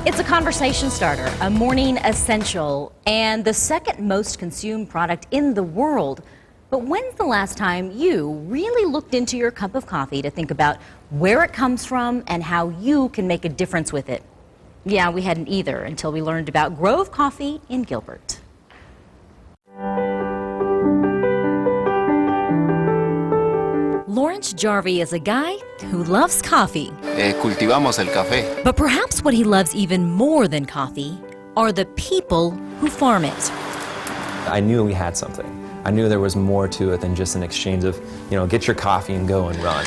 It's a conversation starter, a morning essential, and the second most consumed product in the world. But when's the last time you really looked into your cup of coffee to think about where it comes from and how you can make a difference with it? Yeah, we hadn't either until we learned about Grove Coffee in Gilbert. Lawrence Jarvie is a guy who loves coffee. Cultivamos el café. But perhaps what he loves even more than coffee are the people who farm it. I knew we had something. I knew there was more to it than just an exchange of, get your coffee and go and run.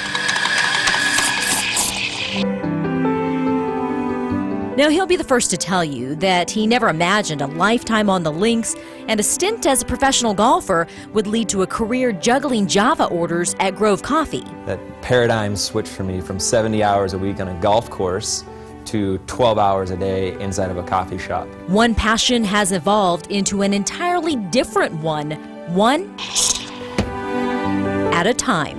Now, he'll be the first to tell you that he never imagined a lifetime on the links and a stint as a professional golfer would lead to a career juggling Java orders at Grove Coffee. That paradigm switched for me from 70 hours a week on a golf course to 12 hours a day inside of a coffee shop. One passion has evolved into an entirely different one at a time.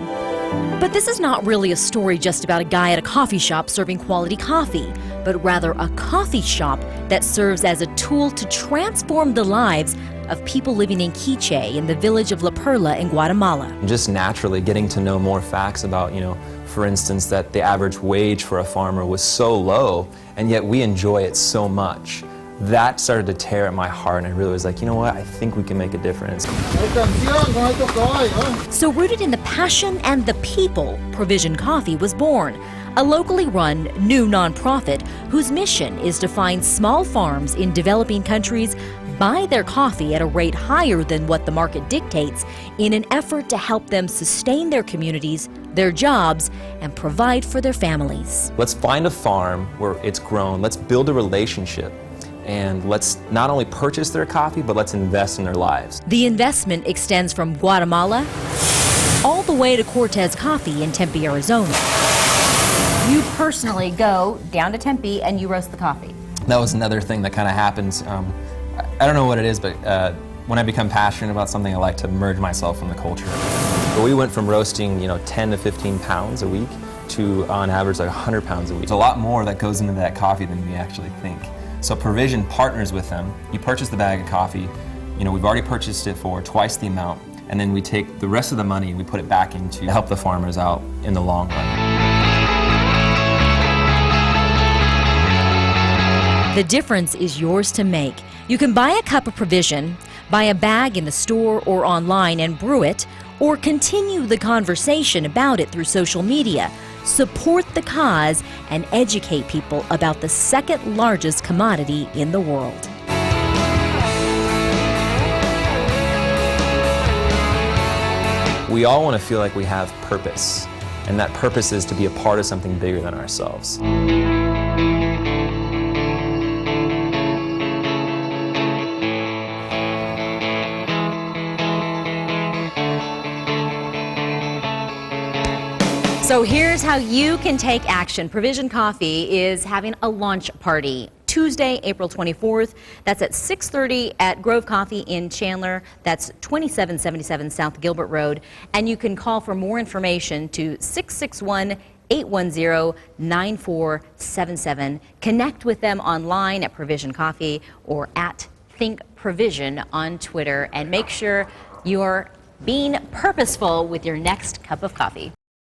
But this is not really a story just about a guy at a coffee shop serving quality coffee, but rather a coffee shop that serves as a tool to transform the lives of people living in Quiche in the village of La Perla in Guatemala. Just naturally getting to know more facts about, for instance, that the average wage for a farmer was so low, and yet we enjoy it so much. That started to tear at my heart, and I really was like, you know what, I think we can make a difference. So rooted in the passion and the people, Provision Coffee was born, a locally run new nonprofit whose mission is to find small farms in developing countries buy their coffee at a rate higher than what the market dictates in an effort to help them sustain their communities, their jobs, and provide for their families. Let's find a farm where it's grown, let's build a relationship, and let's not only purchase their coffee, but let's invest in their lives. The investment extends from Guatemala all the way to Cortez Coffee in Tempe, Arizona. You personally go down to Tempe and you roast the coffee. That was another thing that kind of happens. I don't know what it is, but when I become passionate about something, I like to merge myself in the culture. But we went from roasting, 10 to 15 pounds a week to, on average, like 100 pounds a week. There's a lot more that goes into that coffee than we actually think. So Provision partners with them. You purchase the bag of coffee. We've already purchased it for twice the amount, and then we take the rest of the money and we put it back into to help the farmers out in the long run. The difference is yours to make. You can buy a cup of Provision, buy a bag in the store or online and brew it, or continue the conversation about it through social media. Support the cause and educate people about the second largest commodity in the world. We all want to feel like we have purpose, and that purpose is to be a part of something bigger than ourselves. So here's how you can take action. Provision Coffee is having a launch party Tuesday, April 24th. That's at 6:30 at Grove Coffee in Chandler. That's 2777 South Gilbert Road. And you can call for more information to 661-810-9477. Connect with them online at Provision Coffee or at Think Provision on Twitter. And make sure you're being purposeful with your next cup of coffee.